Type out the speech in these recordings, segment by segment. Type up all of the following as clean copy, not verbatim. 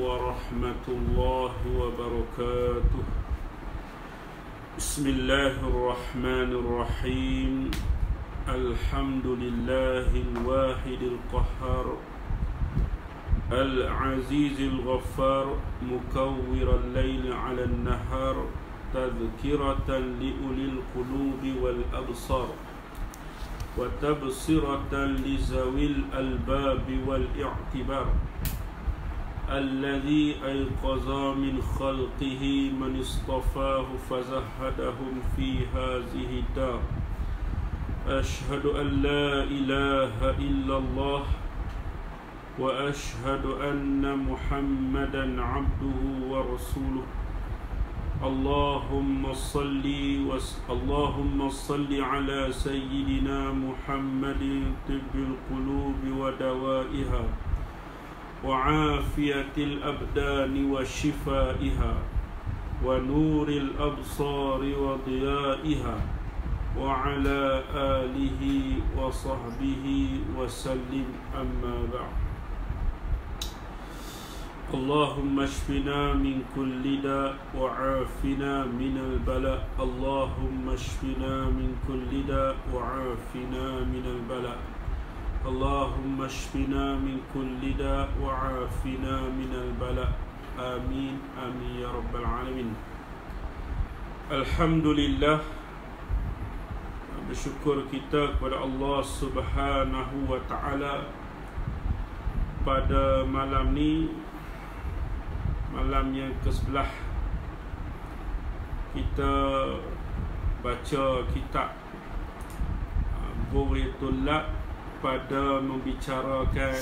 ورحمة الله وبركاته. بسم الله الرحمن الرحيم. الحمد لله الواحد القهار العزيز الغفار مكور الليل على النهار تذكرة لأولي القلوب والأبصار وتبصرة لذوي الألباب والاعتبار الذي أيقظ من خلقه من اصطفاه فزهدهم في هذه الدار. أشهد أن لا إله إلا الله وأشهد أن محمدا عبده ورسوله. اللهم صل على سيدنا محمد طب القلوب ودوائها وعافية الأبدان وشفائها ونور الأبصار وضيائها وعلى آله وصحبه وسلم. أما بعد. اللهم اشفنا من كل داء وعافنا من البلاء. اللهم اشفنا من كل داء وعافنا من البلاء. اللهم اشفنا من كل داء وعافنا من البلاء. آمين آمين يا رب العالمين. Alhamdulillah, bersyukur kita kepada Allah Subhanahu wa Ta'ala pada malam ni, malam yang ke-11 kita baca kitab Bughyatul Lab pada membicarakan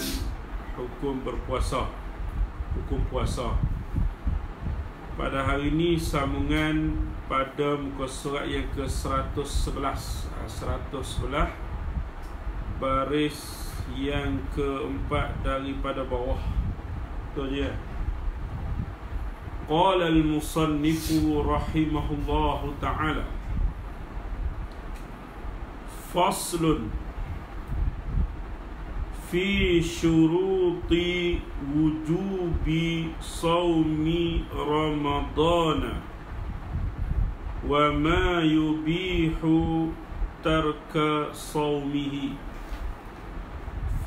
hukum berpuasa, hukum puasa. Pada hari ini sambungan pada muka surat yang ke-111, 111 baris yang keempat daripada bawah. Itu je. Qala al-musannifu rahimahullahu ta'ala, faslun fi syuruti wujubi sawmi ramadana wa ma yubihu tarka sawmihi.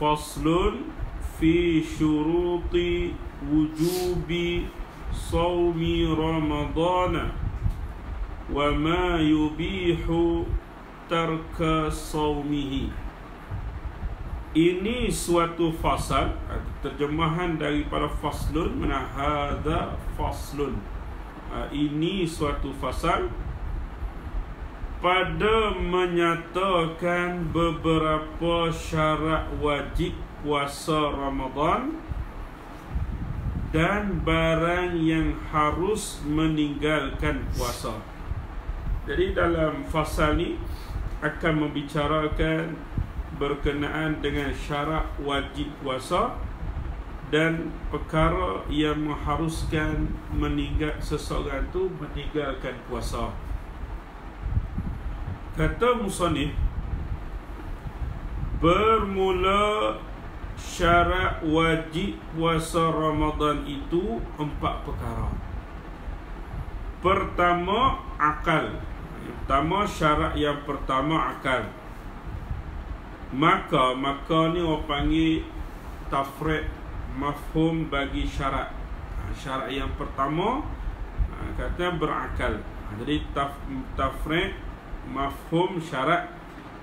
Faslun fi syuruti wujubi sawmi ramadana wa ma yubihu tarka sawmihi. Ini suatu fasal, terjemahan daripada faslun, mana hadza faslun. Ini suatu fasal pada menyatakan beberapa syarat wajib puasa Ramadan dan barang yang harus meninggalkan puasa. Jadi dalam fasal ni akan membicarakan berkenaan dengan syarat wajib puasa dan perkara yang mengharuskan seseorang tu meninggalkan puasa. Kata musannif, bermula syarat wajib puasa Ramadan itu 4 perkara. Pertama, akal. Syarat yang pertama akal. Maka ni orang panggil tafriq mafhum bagi syarat. Syarat yang pertama kata berakal. Jadi tafriq mafhum syarat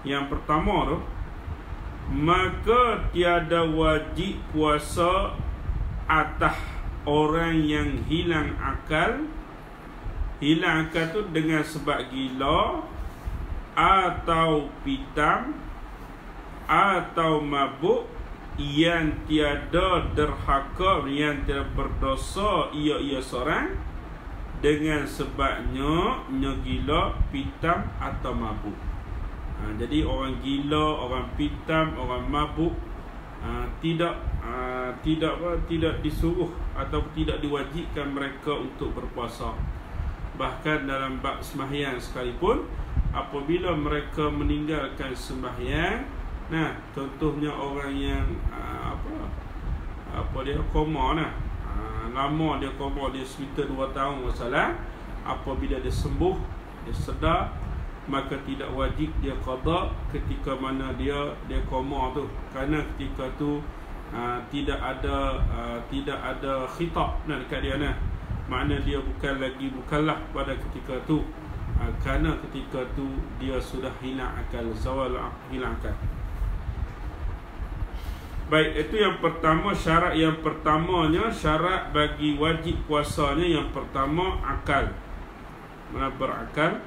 yang pertama tu, maka tiada wajib puasa atas orang yang hilang akal. Hilang akal tu dengan sebab gila atau pitam atau mabuk, yang tiada derhaka, yang tiada berdosa ia seorang dengan sebabnya gila, pitam atau mabuk. Jadi orang gila, orang pitam, orang mabuk tidak disuruh atau tidak diwajibkan mereka untuk berpuasa. Bahkan dalam bab sembahyang sekalipun, apabila mereka meninggalkan sembahyang, contohnya orang yang koma lama dia koma, dia sekitar 2 tahun masalah, apabila dia sembuh, dia sedar, maka tidak wajib dia qada ketika mana dia koma tu, kerana ketika tu tidak ada khitab dekat dia makna dia bukan lagi mukallaf pada ketika tu, kerana ketika tu dia sudah hilang akal, zawal hilang akal. Baik, itu yang pertama. Syarat yang pertamanya, syarat bagi wajib puasanya, yang pertama akal, berakal.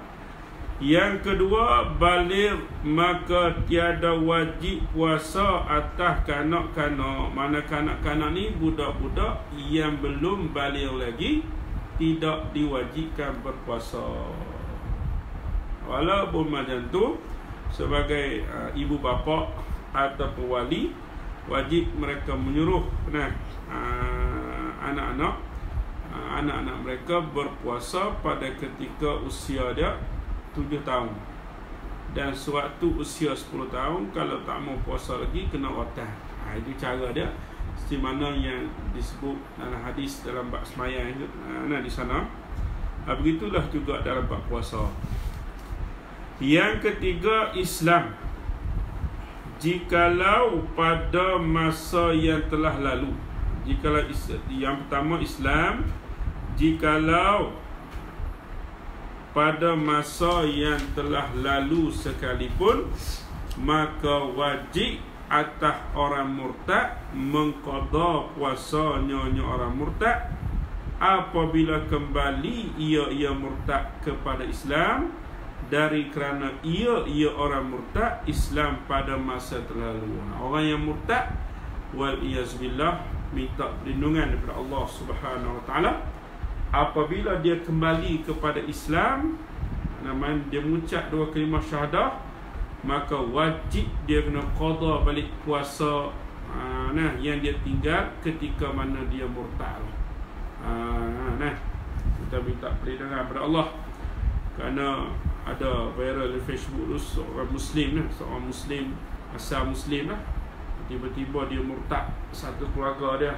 Yang kedua, baligh, maka tiada wajib puasa atas kanak-kanak. Mana kanak-kanak ni budak-budak yang belum baligh lagi, tidak diwajibkan berpuasa. Walaupun macam tu, sebagai ibu bapa ataupun wali, wajib mereka menyuruh anak-anak mereka berpuasa pada ketika usia dia 7 tahun. Dan sewaktu usia 10 tahun, kalau tak mau puasa lagi, kena rotan. Itu cara dia, seperti mana yang disebut dalam hadis dalam bab sembahyang di sana. Begitulah juga dalam bab puasa. Yang ketiga, Islam. Jikalau pada masa yang telah lalu, jikalau yang pertama Islam, jikalau pada masa yang telah lalu sekalipun, maka wajib atas orang murtad mengqada puasanya orang murtad apabila kembali ia murtad kepada Islam, dari kerana ia orang murtad Islam pada masa terlalu. Orang yang murtad, wal iyazbillah, minta perlindungan daripada Allah Subhanahu wa taala, apabila dia kembali kepada Islam, namanya dia mengucap 2 kalimah syahadah, maka wajib dia kena qada balik puasa yang dia tinggal ketika mana dia murtad. Kita minta perlindungan kepada Allah, kerana ada viral di Facebook tu seorang Muslim asal Muslim tiba-tiba dia murtad, satu keluarga dia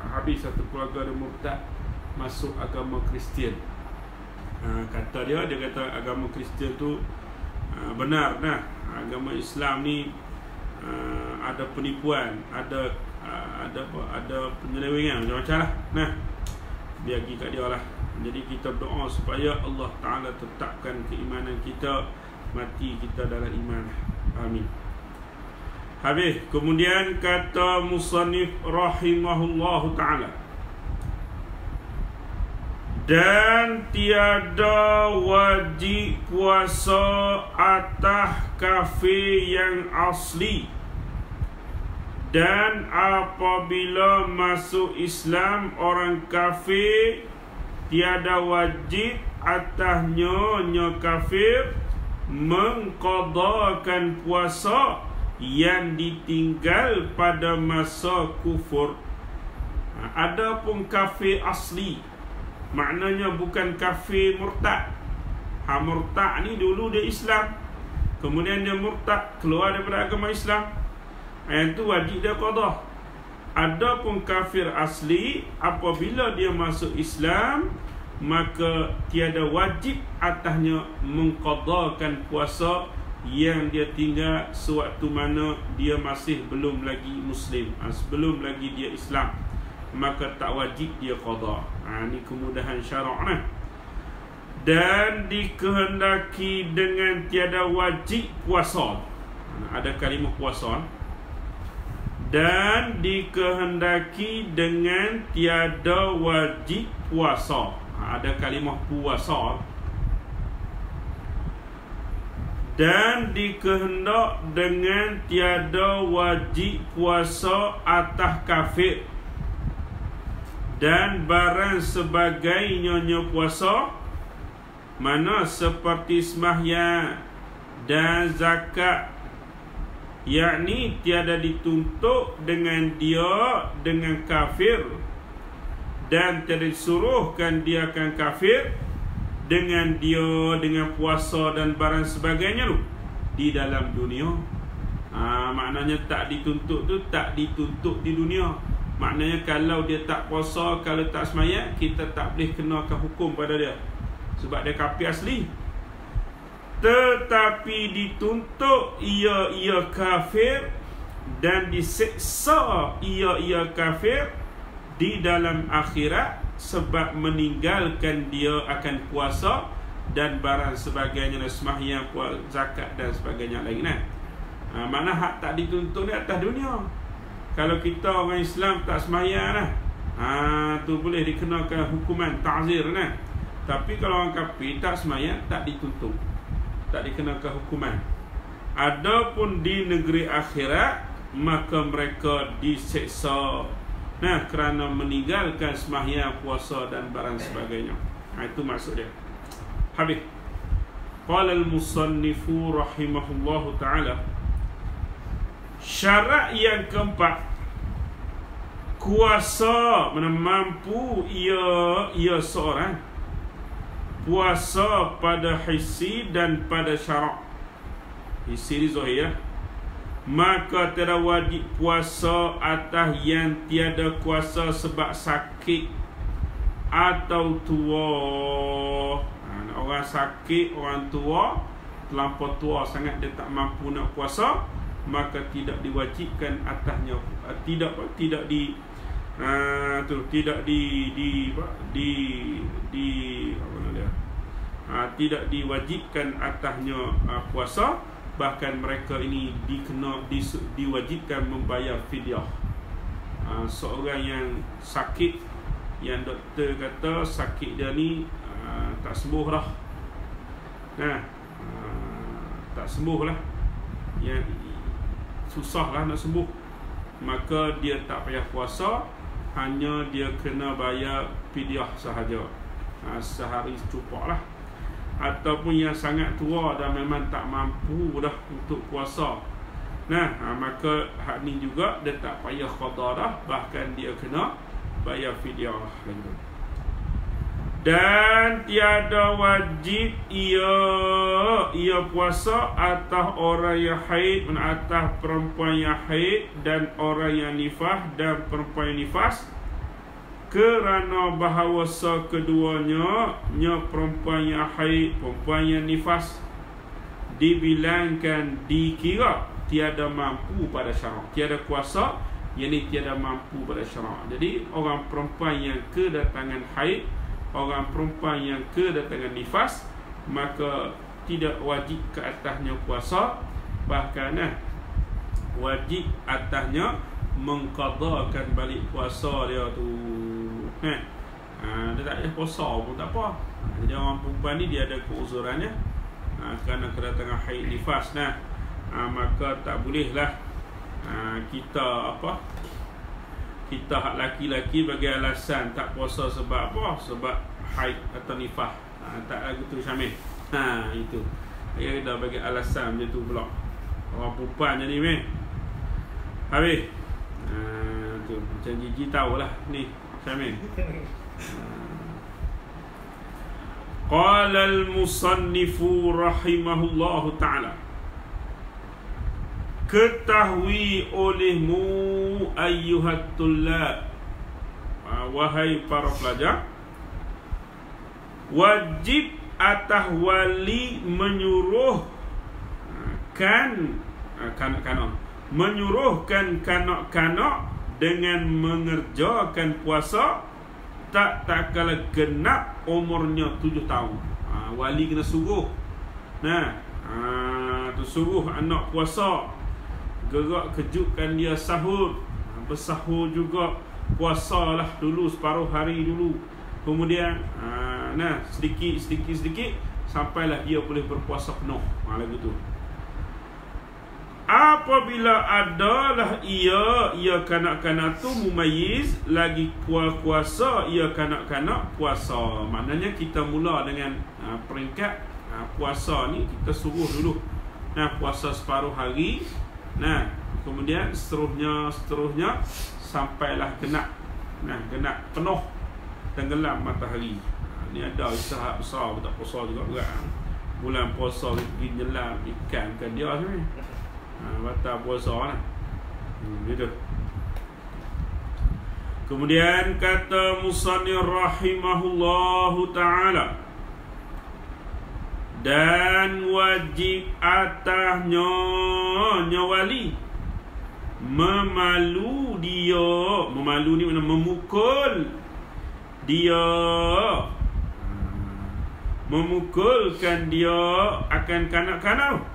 habis, satu keluarga dia murtad masuk agama Kristian. Kata dia kata agama Kristian tu benar. Agama Islam ni ada penipuan, ada penyelewengan macam-macam lah. Biar pergi kat dia lah. Jadi kita berdoa supaya Allah Ta'ala tetapkan keimanan kita, mati kita dalam iman. Amin. Habis. Kemudian kata musannif rahimahullahu ta'ala, dan tiada wajib puasa atas kafir yang asli, dan apabila masuk Islam orang kafir, tiada wajib atasnya kafir mengqadakan puasa yang ditinggal pada masa kufur. Adapun kafir asli, maknanya bukan kafir murtad. Murtad ni dulu dia Islam, kemudian dia murtad, keluar daripada agama Islam, yang tu wajib dia qada. Adapun kafir asli, apabila dia masuk Islam, maka tiada wajib atasnya mengqadakan puasa yang dia tinggal sewaktu mana dia masih belum lagi Muslim, sebelum lagi dia Islam, maka tak wajib dia qada. Ini kemudahan syarak. Dan dikehendaki dengan tiada wajib puasa. Ada kalimah puasa. Dan dikehendaki dengan tiada wajib puasa. Ada kalimah puasa. Dan dikehendak dengan tiada wajib puasa atas kafir dan barang sebagainya puasa, mana seperti sembahyang dan zakat, yakni tiada dituntut dengan dia dengan kafir, dan tiada disuruhkan dia akan kafir dengan dia dengan puasa dan barang sebagainya tu di dalam dunia. Maknanya tak dituntut tu, tak dituntut di dunia. Maknanya kalau dia tak puasa, kalau tak semayang, kita tak boleh kenakan hukum pada dia, sebab dia kafir asli. Tetapi dituntut ia kafir dan diseksa ia kafir di dalam akhirat, sebab meninggalkan dia akan puasa dan barang sebagainya, sembahyang, zakat dan sebagainya lain. Mana hak tak dituntut di atas dunia. Kalau kita orang Islam tak sembahyang tu boleh dikenakan hukuman ta'zir Tapi kalau orang kafir tak sembahyang, tak dituntut, tak dikenakan hukuman. Adapun di negeri akhirat, maka mereka diseksa kerana meninggalkan sembahyang, puasa dan barang sebagainya. Itu maksud dia. Habis. Qala al-musannifu rahimahullahu ta'ala, syarat yang keempat, kuasa, mampu ia seorang puasa pada hissi dan pada syarak. Hissi ni zahir, maka tidak wajib puasa atas yang tiada kuasa sebab sakit atau tua. Orang sakit, orang tua, terlampau tua sangat, dia tak mampu nak puasa, maka tidak diwajibkan atasnya, tidak diwajibkan atasnya puasa. Bahkan mereka ini diwajibkan membayar fidyah. Seorang yang sakit, yang doktor kata sakit dia ni tak sembuh dah, tak sembuh lah, yang susah lah nak sembuh, maka dia tak payah puasa, hanya dia kena bayar fidyah sahaja, sehari cukup lah. Ataupun yang sangat tua dan memang tak mampu dah untuk puasa, maka hak ni juga dia tak payah qada dah, bahkan dia kena bayar fidyah lagi. Dan tiada wajib ia puasa atas orang yang haid, atas perempuan yang haid dan orang yang nifas dan perempuan yang nifas, kerana bahawa keduanya, perempuan yang haid, perempuan yang nifas, dibilangkan, dikira tiada mampu pada syarak, tiada kuasa, yang ini tiada mampu pada syarak. Jadi orang perempuan yang kedatangan haid, orang perempuan yang kedatangan nifas, maka tidak wajib ke atasnya puasa, bahkan wajib atasnya mengqadakan balik puasa dia tu. Dia tak ada puasa pun tak apa. Jadi orang perempuan ni dia ada keuzurannya, kerana kedatangan haid, nifas, maka tak bolehlah kita kita hak laki-laki bagi alasan tak puasa sebab apa? Sebab haid atau nifas. Tak lagu tu Syamil. Itu. Dia dah bagi alasan macam tu pula. Orang perempuan jadi meh. Habis. Tu macam Gigi tahulah ni Syamil. Qala al-musannifu rahimahullahu ta'ala, ketahui olehmu ayyuhat tullab, wahai para pelajar, wajib atas wali menyuruhkan kanak-kanak dengan mengerjakan puasa tak kala genap umurnya 7 tahun. Wali kena suruh. Tu suruh anak puasa, gerak kejutkan dia sahur, bersahur juga, puasalah dulu separuh hari dulu, kemudian sedikit sampailah dia boleh berpuasa penuh. Lagu tu. Apabila adalah ia kanak-kanak tu mumayyiz, lagi puasa ia kanak-kanak puasa. Maknanya kita mula dengan peringkat puasa ni, kita suruh dulu puasa separuh hari, kemudian seterusnya sampailah genap penuh tenggelam matahari. Ni ada usaha besar tak puasa juga berat. Bulan puasa pergi nyelam ikan kan dia sebenarnya. Batal puasa lah. Gitu. Kemudian kata musannif rahimahullahu ta'ala, dan wajib atasnya wali memalu dia. Memalu ni makna memukul dia, memukulkan dia akan kanak-kanak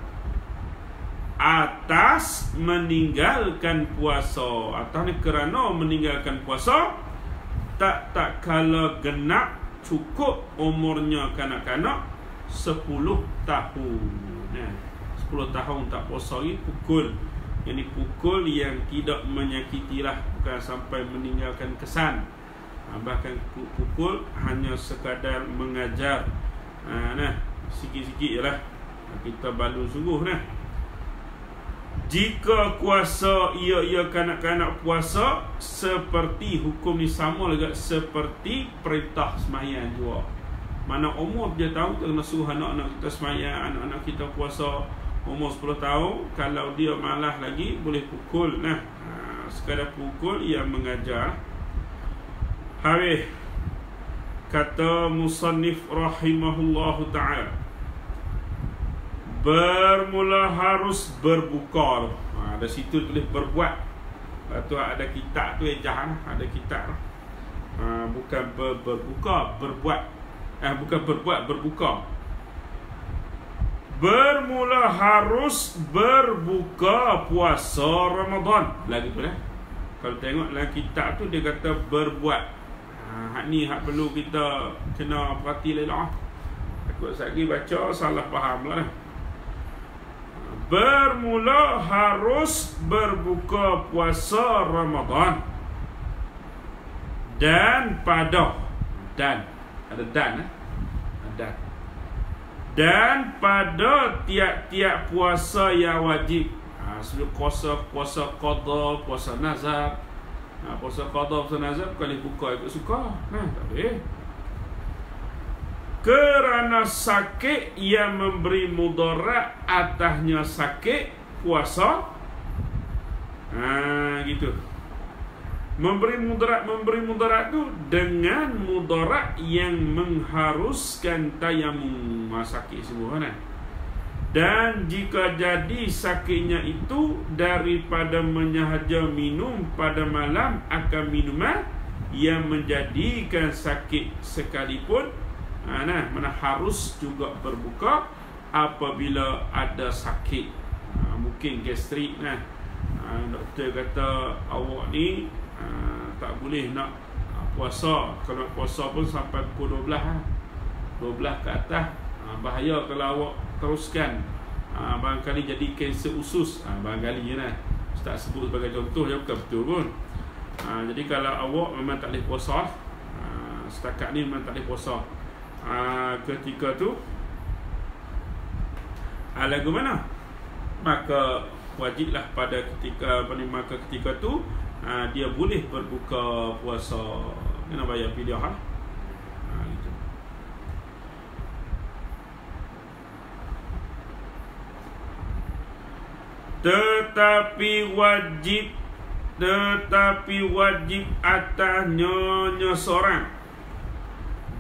atas meninggalkan puasa. Atas ni kerana meninggalkan puasa tak kala genap cukup umurnya kanak-kanak 10 tahun. 10 tahun tak puasa ni pukul. Yang pukul yang tidak menyakitilah, bukan sampai meninggalkan kesan. Bahkan pukul hanya sekadar mengajar. Sikit-sikit je lah. Kita balu sungguh nah. Jika kuasa ia kanak-kanak puasa, seperti hukum ni sama juga seperti perintah sembahyang juga. Mana umur dia tahu kita kena suruh anak-anak kita sembahyang, anak-anak kita puasa umur 10 tahun. Kalau dia malas lagi boleh pukul. Sekadar pukul ia mengajar. Habis kata musannif rahimahullahu ta'ala, bermula harus berbuka. Ada situ tulis berbuat. Lepas tu ada kitab tu ejah, ada kitab. Bukan berbuka, berbuat. Bukan berbuat, berbuka. Bermula harus berbuka puasa Ramadan. Lagi tu lah. Kalau tengok dalam kitab tu dia kata berbuat. Hak ni hak perlu kita kena perhati lah. Takut sekali baca salah faham lah. Bermula harus berbuka puasa Ramadan, dan pada dan pada tiap-tiap puasa yang wajib. Sebelum puasa qada, puasa nazar. Puasa qada, puasa nazar bukan buka ikut suka. Tak boleh. Kerana sakit yang memberi mudarat atasnya sakit puasa. Gitu. Memberi mudarat tu dengan mudarat yang mengharuskan tayamum. Sakit semua kan. Dan jika jadi sakitnya itu daripada menyahaja minum pada malam akan minuman yang menjadikan sakit sekalipun, mana harus juga berbuka apabila ada sakit. Mungkin gastrik. Doktor kata awak ni tak boleh nak puasa. Kalau puasa pun sampai pukul 12 ke atas. Bahaya kalau awak teruskan. Barangkali jadi kanser usus. Barangkali je lah. Ustaz sebut sebagai contoh je, bukan betul pun. Jadi kalau awak memang tak boleh puasa, setakat ni memang tak boleh puasa, ketika tu lagu mana? Maka wajiblah pada ketika maka ketika tu dia boleh berbuka puasa. Kena bayar fidyah. Gitu. Tetapi wajib atasnya seorang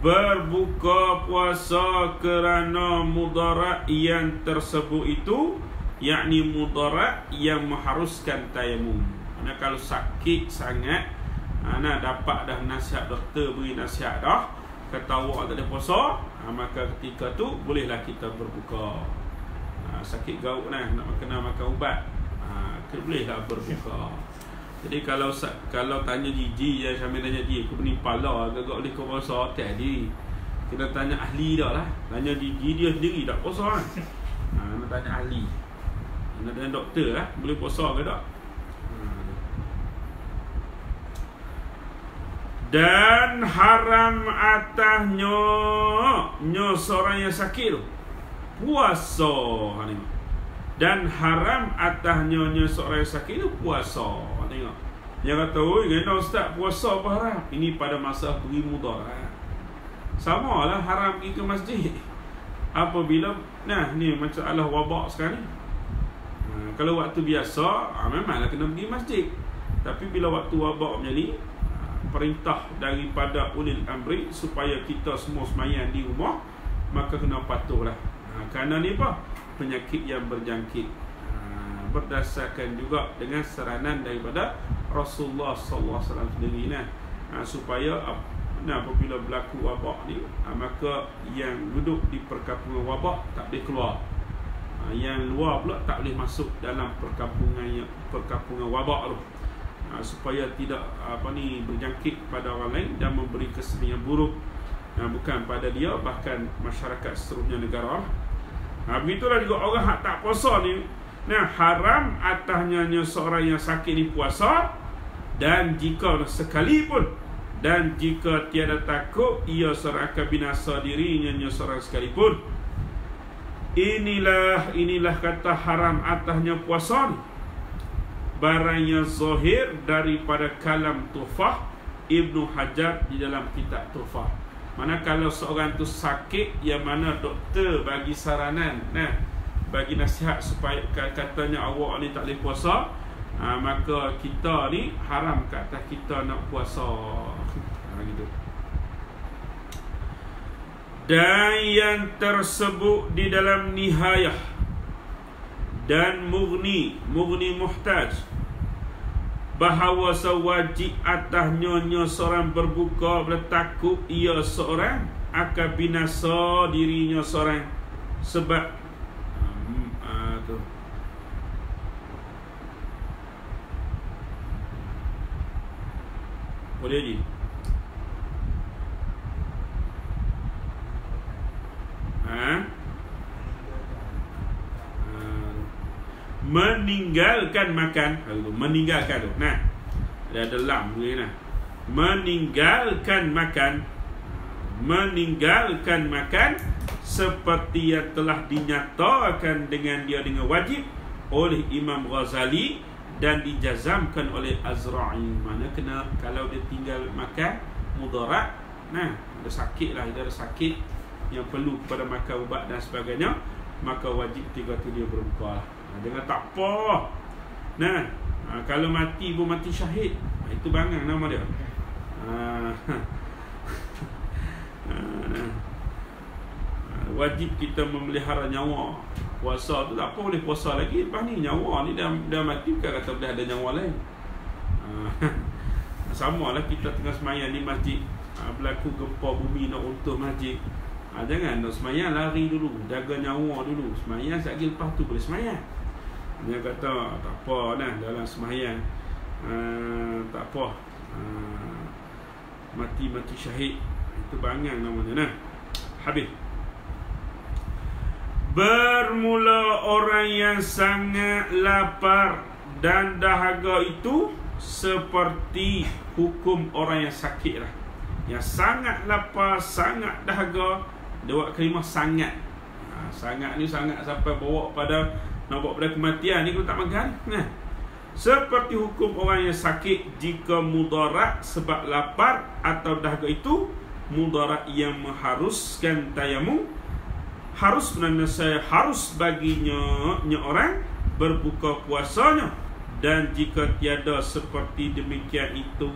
berbuka puasa kerana mudarat yang tersebut itu, yakni mudarat yang mengharuskan tayamum. Kalau sakit sangat, dapat dah nasihat doktor, beri nasihat dah, kata awak tak ada puasa, maka ketika tu bolehlah kita berbuka. Sakit gaut nak kena makan ubat, bolehlah berbuka. Jadi kalau tanya Gigi, ya sambil tanya Gigi, aku pening pala agak boleh kau puasa tadi. Kita tanya ahli dah lah. Tanya Gigi dia sendiri tak puasa kan. Nak tanya ahli. Nak tanya doktor lah, boleh puasa ke tak? Dan haram atasnya seorang yang sakit tu puasa. Dan haram atasnya seorang yang sakit tu puasa. Tengok. Dia kata, oi, kena ustaz puasa apa haram? Ini pada masa pergi mudarat. Sama lah haram pergi ke masjid. Apabila, ni masalah wabak sekarang ni. Kalau waktu biasa, memanglah kena pergi masjid. Tapi bila waktu wabak macam ni, perintah daripada ulil amri supaya kita semua sembahyang di rumah, maka kena patuhlah. Kerana ni apa? Penyakit yang berjangkit. Berdasarkan juga dengan saranan daripada Rasulullah SAW sendiri supaya apabila berlaku wabak ni, maka yang duduk di perkampungan wabak tak boleh keluar, yang luar pula tak boleh masuk dalam perkampungan wabak tu, supaya tidak berjangkit pada orang lain dan memberi kesan yang buruk, bukan pada dia, bahkan masyarakat seterusnya negara. Begitulah juga orang yang tak puasa ni, haram atasnya seorang yang sakit ni puasa, dan jika sekalipun, dan jika tiada takut ia seorang akan binasa dirinya seorang sekalipun. Inilah kata haram atasnya puasa ni, barang yang zahir daripada kalam Tuhfah Ibnu Hajar di dalam kitab Tuhfah. Mana kalau seorang tu sakit, yang mana doktor bagi saranan, bagi nasihat supaya katanya awak ni tak boleh puasa, maka kita ni haram ke atas kita nak puasa. Gitu. Dan yang tersebut di dalam Nihayah dan Mughni Muhtaj, bahawa sewajib atas nyonya seorang berbuka bila takut ia seorang akan binasa dirinya seorang, sebab tu boleh je meninggalkan makan. Meninggalkan tu, ada lam ni, meninggalkan makan seperti yang telah dinyatakan dengan dia dengan wajib oleh Imam Ghazali dan dijazamkan oleh Azra'i. Mana kena, kalau dia tinggal makan mudarat, ada sakit lah, ada sakit yang perlu kepada makan ubat dan sebagainya, maka wajib 3 tu dia berbuka lah. Jangan tak apa. Kalau mati pun mati syahid, itu bangang nama dia. Wajib kita memelihara nyawa. Puasa tu tak apa boleh puasa lagi. Lepas ni nyawa ni dah mati, bukan kata boleh ada nyawa lain. Sama lah kita tengah semayang di masjid, berlaku gempa bumi nak runtuh masjid. Jangan nak semayang lari dulu, jaga nyawa dulu. Semayang sekejap lepas tu boleh semayang. Dia kata tak apa dalam semayang, tak apa, mati syahid, itu bangang namanya. Habis. Bermula orang yang sangat lapar dan dahaga itu seperti hukum orang yang sakit lah. Yang sangat lapar, sangat dahaga, dia buat kalimah sangat. Sangat ni sangat sampai bawa pada nak bawa pada kematian ni kalau tak makan. Seperti hukum orang yang sakit jika mudarat sebab lapar atau dahaga itu mudarat yang mengharuskan tayamum, harus baginya orang berbuka puasanya. Dan jika tiada seperti demikian itu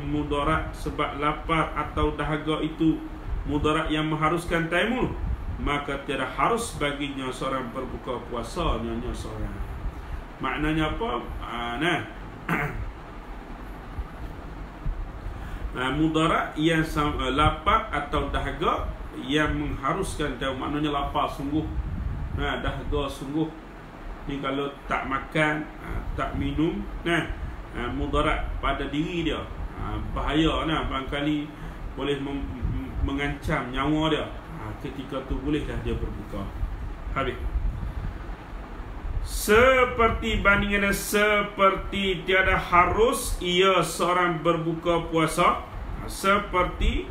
mudarat sebab lapar atau dahaga itu mudarat yang mengharuskan tayamum, maka tiada harus baginya seorang berbuka puasa nyonya seorang. Maknanya apa? Mudarat yang lapar atau dahaga yang mengharuskan tayamum, maknanya lapar sungguh, dahaga sungguh. Ni kalau tak makan, tak minum, mudarat pada diri dia, bahaya, barangkali boleh mengancam nyawa dia. Ketika tu bolehlah dia berbuka. Habis. Seperti tiada harus ia seorang berbuka puasa. Seperti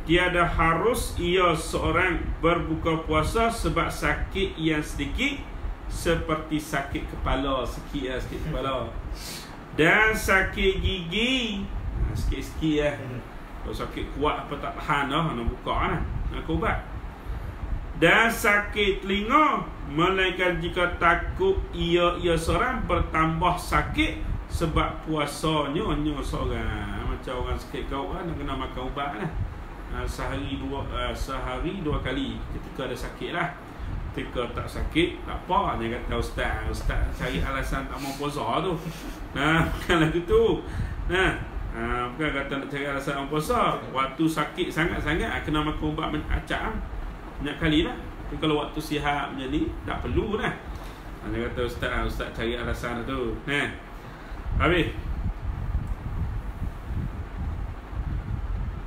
tiada harus ia seorang berbuka puasa sebab sakit yang sedikit, seperti sakit kepala, sikit kepala, dan sakit gigi, sikit-sikit Kalau sakit kuat apa tak tahan nak buka nak ubat. Dan sakit telinga, melainkan jika takut ia seorang bertambah sakit sebab puasanya seorang macam orang sakit kau kan kena makan ubat lah. Sehari dua kali ketika ada sakit lah. Ketika tak sakit tak apa, dia kata ustaz cari alasan tak mau puasa tu. Bukan lagu tu. Bukan kata nak cari alasan tak mau puasa. Waktu sakit sangat-sangat kena makan ubat acak banyak kali lah. Tapi kalau waktu sihat macam ni tak perlu lah. Dia kata ustaz cari alasan tu. Habis.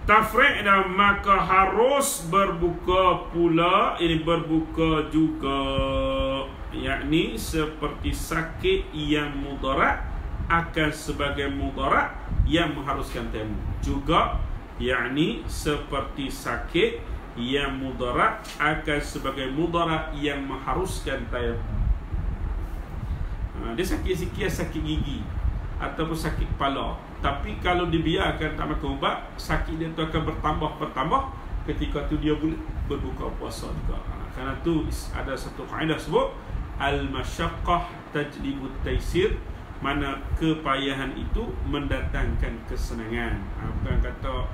Tafriq dan maka harus berbuka pula, ini berbuka juga, yakni seperti sakit yang mudarat akan sebagai mudarat yang mengharuskan tayamum juga, yakni seperti sakit yang mudarat akan sebagai mudarat yang mengharuskan tayamum. Dia sakit sikit, sakit gigi ataupun sakit kepala, tapi kalau dibiarkan tak makan ubat, sakit dia tu akan bertambah ketika tu dia boleh berbuka puasa juga. Kerana tu ada satu kaedah sebut al-masyaqqah tajlibut taisir, mana kepayahan itu mendatangkan kesenangan. Bukan kata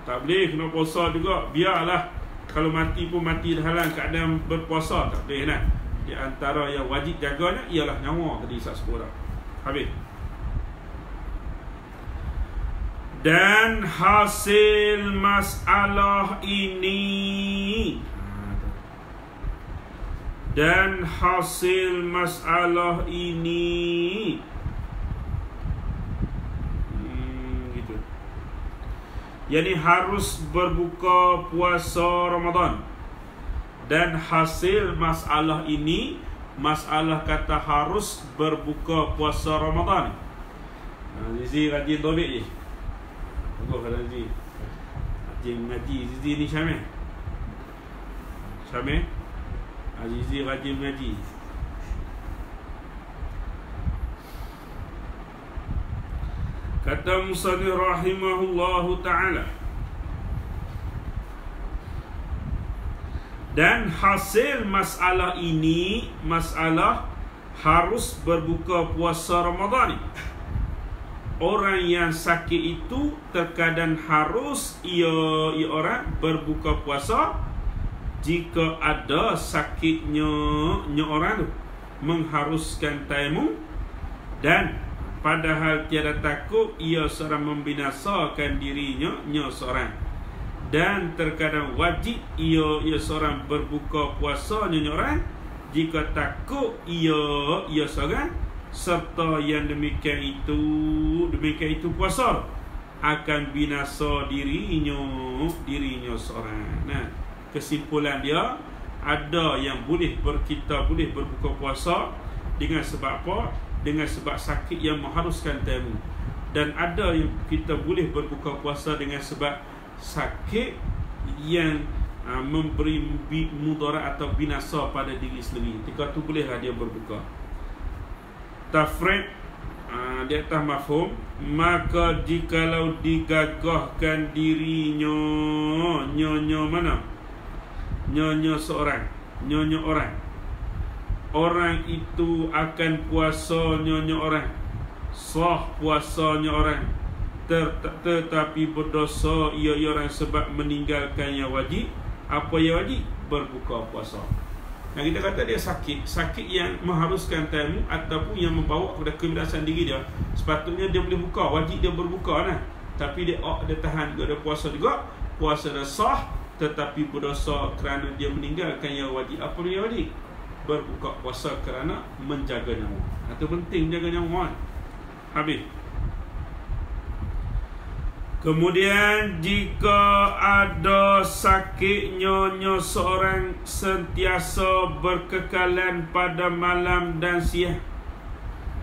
tak boleh kena puasa juga, biarlah kalau mati pun mati dalam keadaan berpuasa, tak boleh lah. Di antara yang wajib jaganya ialah nyawa, tadi saya sebut dah. Habis. Dan hasil masalah ini gitu. Yani harus berbuka puasa Ramadan. Dan hasil masalah ini, masalah kata harus berbuka puasa Ramadan. Zizi rajin dobit je. Tunggu kata Zizi rajin mengaji. Zizi ni Syamil Zizi rajin mengaji. Kata Musannif rahimahullahu ta'ala, dan hasil masalah ini, masalah harus berbuka puasa Ramadan, orang yang sakit itu terkadang harus ia orang berbuka puasa jika ada sakitnya orang tu mengharuskan tayamum, dan padahal tiada takut ia seorang membinasakan dirinya seorang, dan terkadang wajib ia seorang berbuka puasa orang jika takut ia seorang, serta yang demikian itu puasa akan binasa dirinya seorang. Kesimpulan dia, ada yang kita boleh berbuka puasa dengan sebab apa? Dengan sebab sakit yang mengharuskan tayamum, dan ada yang kita boleh berbuka puasa dengan sebab sakit yang memberi mudarat atau binasa pada diri sendiri. Ketika tu bolehlah dia berbuka. Tafriq di atas mafhum, maka jikalau digagahkan dirinya mana? Orang itu akan puasa orang, sah puasanya orang, tetapi berdosa ia orang sebab meninggalkan yang wajib. Apa yang wajib? Berbuka puasa. Kita kata dia sakit yang mengharuskan tayamum ataupun yang membawa kepada kebinasan diri dia, sepatutnya dia boleh buka, wajib dia berbuka lah. Tapi dia tahan juga, dia puasa juga, puasa dah sah, tetapi berdosa kerana dia meninggalkan yang wajib. Apa yang wajib? Berbuka puasa kerana menjaga nyawa. Itu penting, menjaga nyawa. Habis. Kemudian jika ada sakitnya seorang sentiasa berkekalan pada malam dan siang,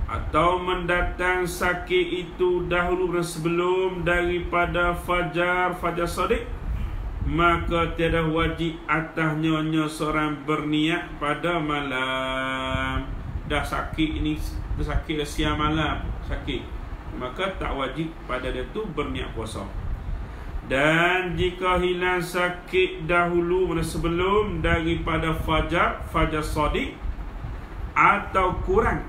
atau mendatang sakit itu dahulu dan sebelum daripada fajar shadiq, maka tiada wajib atasnya seorang berniat pada malam. Dah sakit ini, sakit siang malam sakit, maka tak wajib pada dia tu berniat puasa. Dan jika hilang sakit dahulu dan sebelum daripada fajar shadiq, atau kurang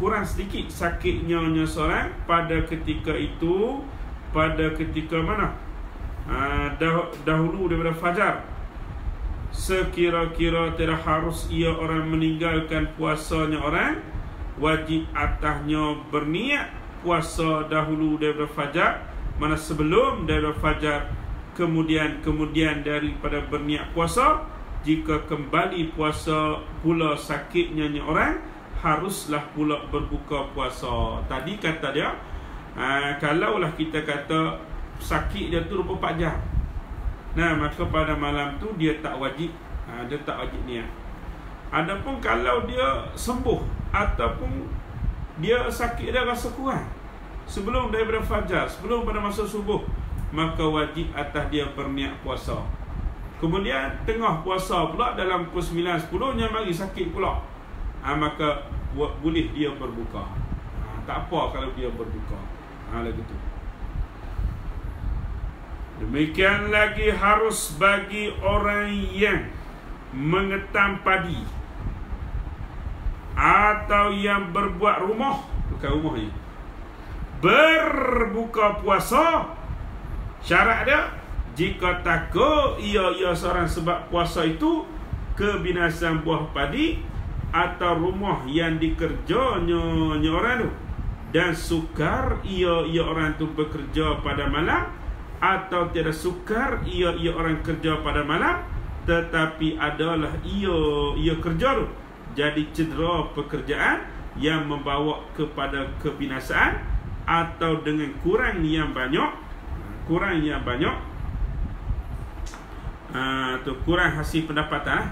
kurang sedikit sakitnya seorang pada ketika itu, pada ketika mana? Dahulu daripada fajar. Sekira-kira tidak harus ia orang meninggalkan puasanya orang, wajib atasnya berniat puasa dahulu daripada fajar, mana sebelum daripada fajar, kemudian daripada berniat puasa. Jika kembali puasa pula sakitnya orang, haruslah pula berbuka puasa. Tadi kata dia, kalaulah kita kata sakit dia tu 24 jam, nah maka pada malam tu dia tak wajib, dia tak wajib niat. Adapun kalau dia sembuh ataupun dia sakit dia rasa kurang sebelum daripada fajar, sebelum pada masa subuh, maka wajib atas dia berniat puasa. Kemudian tengah puasa pula dalam pukul 9-10 mari sakit pula, maka boleh dia berbuka. Tak apa kalau dia berbuka. Lagu tu. Demikian lagi harus bagi orang yang mengetam padi atau yang berbuat rumah, bukan rumah ni, berbuka puasa. Syarat dia, jika takut ia seorang sebab puasa itu kebinasan buah padi atau rumah yang dikerjanya orang tu, dan sukar ia orang tu bekerja pada malam, atau tidak sukar ia orang kerja pada malam, tetapi adalah ia kerja tu jadi cedera pekerjaan yang membawa kepada kebinasaan, atau dengan kurang yang banyak, kurang hasil pendapatan,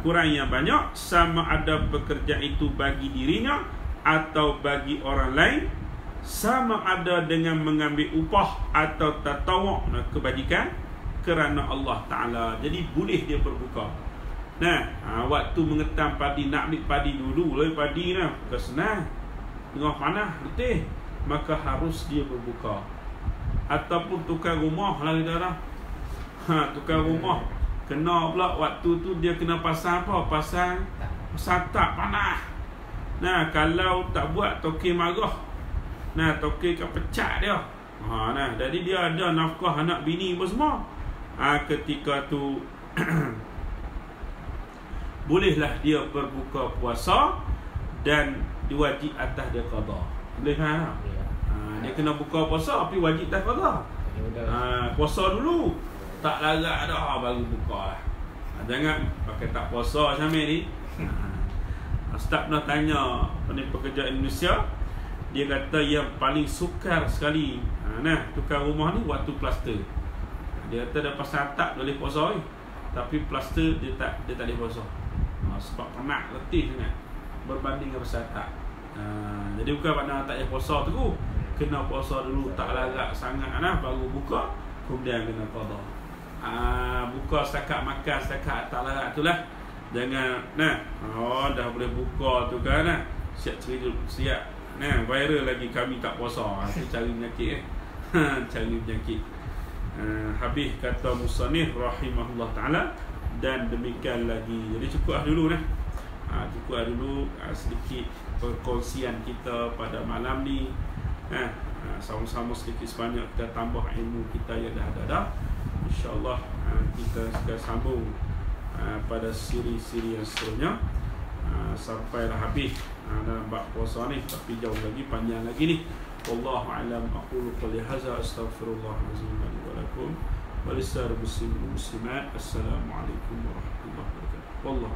kurang yang banyak, sama ada pekerjaan itu bagi dirinya atau bagi orang lain, sama ada dengan mengambil upah atau tatawuk, kebajikan kerana Allah Ta'ala. Jadi boleh dia berbuka. Waktu mengetam padi, nak ambil padi dulu lah, padi lah bukan senang, tengah panas letih, maka harus dia berbuka. Ataupun tukar rumah lah kita dah, tukar rumah kena pula waktu tu dia kena pasang apa? Pasang tak panas. Kalau tak buat toke marah, toke kan pecat dia. Jadi dia ada nafkah anak bini pun semua. Ketika tu bolehlah dia berbuka puasa dan diwajib atas dia qada. Boleh kan? Dia kena buka puasa tapi wajib dah qada. Puasa dulu, tak larat dah baru buka lah. Jangan pakai tak puasa macam ni. Ustaz pernah tanya pekerja Indonesia, dia kata yang paling sukar sekali tukar rumah ni waktu plaster. Dia kata dah pasang atap boleh puasa tapi plaster dia tak boleh puasa. Sebab penat, letih sangat berbanding dengan pasang atap. Jadi bukan pada tak payah puasa tu, kena puasa dulu tak larat sangat baru buka, kemudian kena qada. Buka setakat makan, setakat tak larat tu lah. Jangan dah boleh buka tu kan, siap viral lagi kami tak puasa. Itu cari penyakit cari penyakit. Habis kata musannif rahimahullah ta'ala. Dan demikian lagi. Jadi cukup dulu sedikit perkongsian kita pada malam ni. Sama-sama sedikit sebanyak kita tambah ilmu kita yang dah. InsyaAllah kita akan sambung pada siri-siri yang seterusnya sampailah habis dalam bab puasa ni, tapi jauh lagi, panjang lagi ni. Wallahu a'lam. Aqulu qali hadza astaghfirullahalazim wa lakum wa lisa'iril muslimin wal muslimat. Assalamualaikum warahmatullahi wabarakatuh. Wallahu